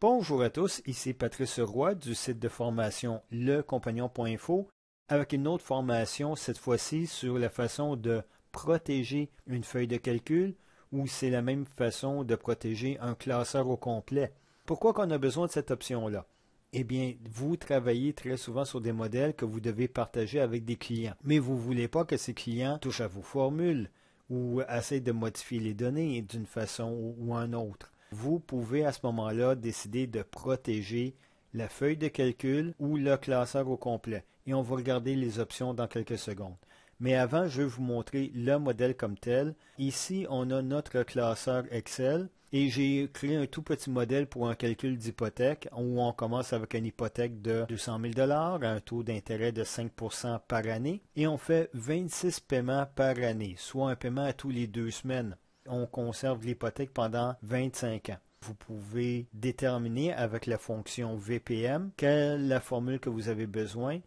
Bonjour à tous, ici Patrice Roy du site de formation lecompagnon.info avec une autre formation, cette fois-ci sur la façon de protéger une feuille de calcul ou c'est la même façon de protéger un classeur au complet. Pourquoi qu'on a besoin de cette option-là? Eh bien, vous travaillez très souvent sur des modèles que vous devez partager avec des clients, mais vous ne voulez pas que ces clients touchent à vos formules ou essayent de modifier les données d'une façon ou une autre. Vous pouvez à ce moment-là décider de protéger la feuille de calcul ou le classeur au complet. Et on va regarder les options dans quelques secondes. Mais avant, je vais vous montrer le modèle comme tel. Ici, on a notre classeur Excel et j'ai créé un tout petit modèle pour un calcul d'hypothèque où on commence avec une hypothèque de 200 000 $, un taux d'intérêt de 5 % par année et on fait 26 paiements par année, soit un paiement à tous les 2 semaines. On conserve l'hypothèque pendant 25 ans. Vous pouvez déterminer avec la fonction VPM quelle est la formule que vous avez besoin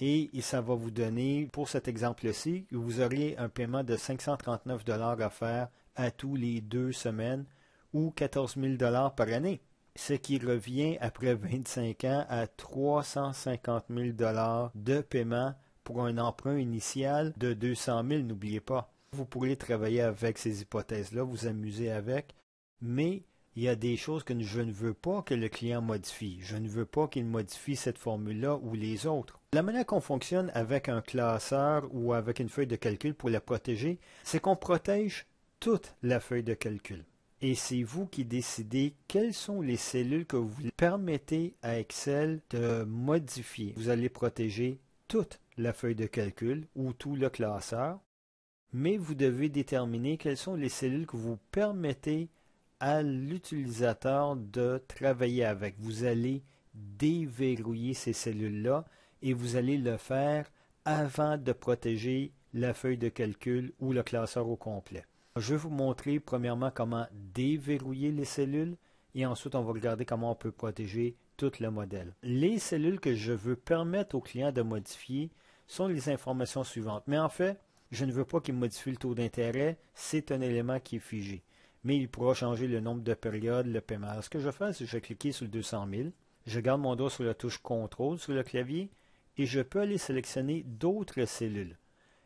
et ça va vous donner, pour cet exemple-ci, vous aurez un paiement de 539 $ à faire à tous les 2 semaines ou 14 000 $ par année, ce qui revient après 25 ans à 350 000 $ de paiement pour un emprunt initial de 200 000, n'oubliez pas. Vous pourrez travailler avec ces hypothèses-là, vous amuser avec, mais il y a des choses que je ne veux pas que le client modifie. Je ne veux pas qu'il modifie cette formule-là ou les autres. La manière qu'on fonctionne avec un classeur ou avec une feuille de calcul pour la protéger, c'est qu'on protège toute la feuille de calcul. Et c'est vous qui décidez quelles sont les cellules que vous permettez à Excel de modifier. Vous allez protéger toute la feuille de calcul ou tout le classeur. Mais vous devez déterminer quelles sont les cellules que vous permettez à l'utilisateur de travailler avec. Vous allez déverrouiller ces cellules-là et vous allez le faire avant de protéger la feuille de calcul ou le classeur au complet. Je vais vous montrer premièrement comment déverrouiller les cellules et ensuite on va regarder comment on peut protéger tout le modèle. Les cellules que je veux permettre au client de modifier sont les informations suivantes. Mais en fait, je ne veux pas qu'il modifie le taux d'intérêt, c'est un élément qui est figé. Mais il pourra changer le nombre de périodes, le paiement. Alors, ce que je fais, c'est que je vais cliquer sur le 200 000. Je garde mon doigt sur la touche CTRL sur le clavier et je peux aller sélectionner d'autres cellules.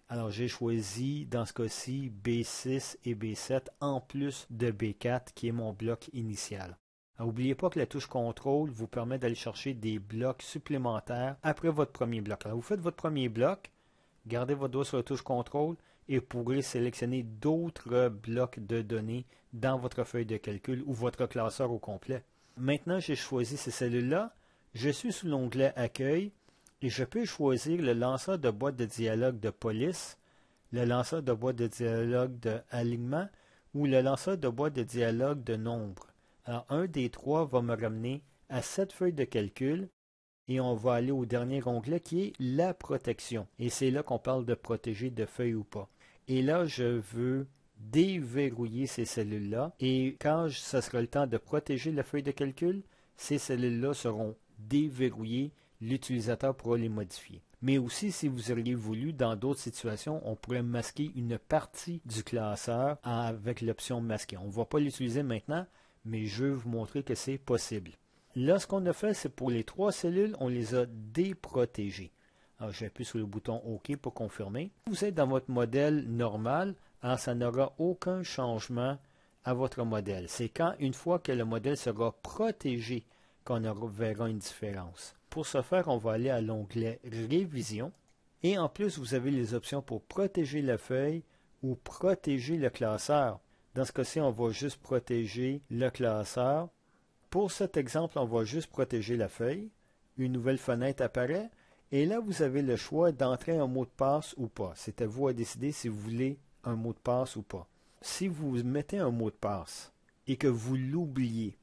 Alors, j'ai choisi, dans ce cas-ci, B6 et B7 en plus de B4 qui est mon bloc initial. N'oubliez pas que la touche CTRL vous permet d'aller chercher des blocs supplémentaires après votre premier bloc. Alors, vous faites votre premier bloc. Gardez votre doigt sur la touche CTRL et vous pourrez sélectionner d'autres blocs de données dans votre feuille de calcul ou votre classeur au complet. Maintenant, j'ai choisi ces cellules-là. Je suis sous l'onglet Accueil et je peux choisir le lanceur de boîte de dialogue de police, le lanceur de boîte de dialogue d'alignement ou le lanceur de boîte de dialogue de nombre. Alors, un des trois va me ramener à cette feuille de calcul. Et on va aller au dernier onglet qui est la protection. Et c'est là qu'on parle de protéger de feuilles ou pas. Et là, je veux déverrouiller ces cellules-là. Et quand ce sera le temps de protéger la feuille de calcul, ces cellules-là seront déverrouillées. L'utilisateur pourra les modifier. Mais aussi, si vous auriez voulu, dans d'autres situations, on pourrait masquer une partie du classeur avec l'option masquer. On ne va pas l'utiliser maintenant, mais je vais vous montrer que c'est possible. Là, ce qu'on a fait, c'est pour les 3 cellules, on les a déprotégées. Alors, j'appuie sur le bouton OK pour confirmer. Vous êtes dans votre modèle normal, alors ça n'aura aucun changement à votre modèle. C'est quand, une fois que le modèle sera protégé, qu'on verra une différence. Pour ce faire, on va aller à l'onglet Révision. Et en plus, vous avez les options pour protéger la feuille ou protéger le classeur. Dans ce cas-ci, on va juste protéger le classeur. Pour cet exemple, on va juste protéger la feuille. Une nouvelle fenêtre apparaît. Et là, vous avez le choix d'entrer un mot de passe ou pas. C'est à vous à décider si vous voulez un mot de passe ou pas. Si vous mettez un mot de passe et que vous l'oubliez,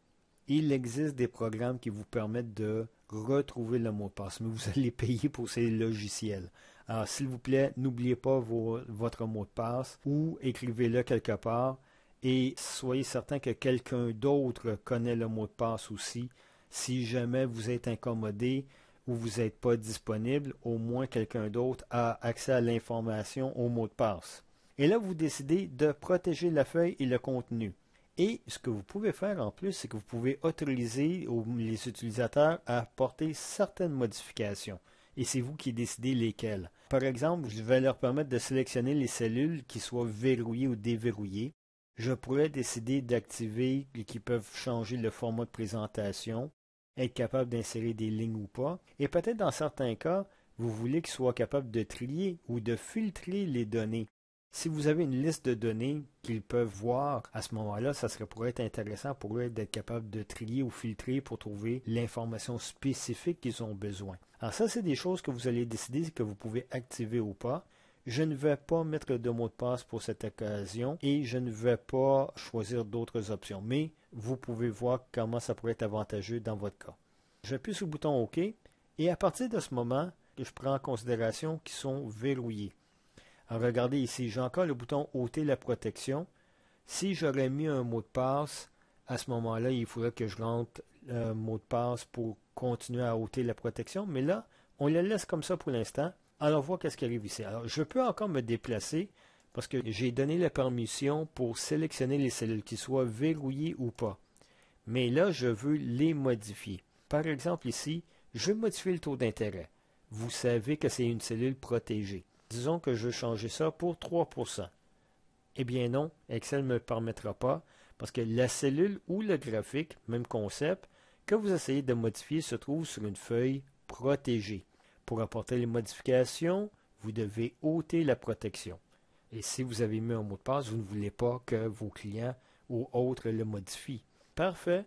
il existe des programmes qui vous permettent de retrouver le mot de passe, mais vous allez payer pour ces logiciels. Alors, s'il vous plaît, n'oubliez pas votre mot de passe ou écrivez-le quelque part. Et soyez certain que quelqu'un d'autre connaît le mot de passe aussi. Si jamais vous êtes incommodé ou vous n'êtes pas disponible, au moins quelqu'un d'autre a accès à l'information au mot de passe. Et là, vous décidez de protéger la feuille et le contenu. Et ce que vous pouvez faire en plus, c'est que vous pouvez autoriser les utilisateurs à apporter certaines modifications. Et c'est vous qui décidez lesquelles. Par exemple, je vais leur permettre de sélectionner les cellules qui soient verrouillées ou déverrouillées. Je pourrais décider d'activer et qui peuvent changer le format de présentation, être capable d'insérer des lignes ou pas. Et peut-être dans certains cas, vous voulez qu'ils soient capables de trier ou de filtrer les données. Si vous avez une liste de données qu'ils peuvent voir à ce moment-là, ça pourrait être intéressant pour eux d'être capable de trier ou filtrer pour trouver l'information spécifique qu'ils ont besoin. Alors ça, c'est des choses que vous allez décider que vous pouvez activer ou pas. Je ne vais pas mettre de mot de passe pour cette occasion et je ne vais pas choisir d'autres options, mais vous pouvez voir comment ça pourrait être avantageux dans votre cas. J'appuie sur le bouton OK et à partir de ce moment, je prends en considération qu'ils sont verrouillés. Alors regardez ici, j'ai encore le bouton ôter la protection. Si j'aurais mis un mot de passe, à ce moment-là, il faudrait que je rentre le mot de passe pour continuer à ôter la protection. Mais là, on le laisse comme ça pour l'instant. Alors, on voit qu'est-ce qui arrive ici. Alors, je peux encore me déplacer parce que j'ai donné la permission pour sélectionner les cellules, qui soient verrouillées ou pas. Mais là, je veux les modifier. Par exemple, ici, je veux modifier le taux d'intérêt. Vous savez que c'est une cellule protégée. Disons que je veux changer ça pour 3%. Eh bien non, Excel ne me le permettra pas parce que la cellule ou le graphique, même concept, que vous essayez de modifier se trouve sur une feuille protégée. Pour apporter les modifications, vous devez ôter la protection. Et si vous avez mis un mot de passe, vous ne voulez pas que vos clients ou autres le modifient. Parfait.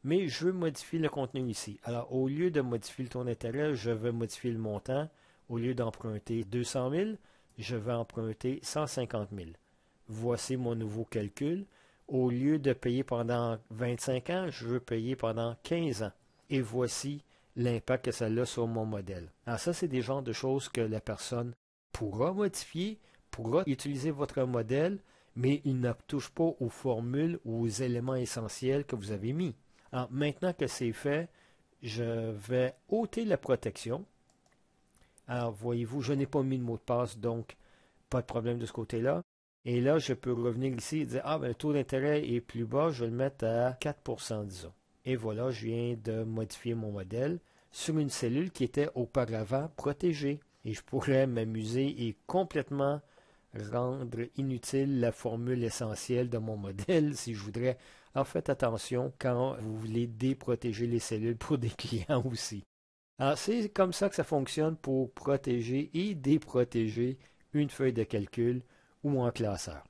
Mais je veux modifier le contenu ici. Alors, au lieu de modifier le taux d'intérêt, je vais modifier le montant. Au lieu d'emprunter 200 000, je vais emprunter 150 000. Voici mon nouveau calcul. Au lieu de payer pendant 25 ans, je veux payer pendant 15 ans. Et voici l'impact que ça a sur mon modèle. Alors ça, c'est des genres de choses que la personne pourra modifier, pourra utiliser votre modèle, mais il ne touche pas aux formules ou aux éléments essentiels que vous avez mis. Alors maintenant que c'est fait, je vais ôter la protection. Alors, voyez-vous, je n'ai pas mis de mot de passe, donc pas de problème de ce côté-là. Et là, je peux revenir ici et dire, ben, le taux d'intérêt est plus bas, je vais le mettre à 4%, disons. Et voilà, je viens de modifier mon modèle sur une cellule qui était auparavant protégée. Et je pourrais m'amuser et complètement rendre inutile la formule essentielle de mon modèle si je voudrais. Alors, faites attention quand vous voulez déprotéger les cellules pour des clients aussi. Alors, c'est comme ça que ça fonctionne pour protéger et déprotéger une feuille de calcul ou un classeur.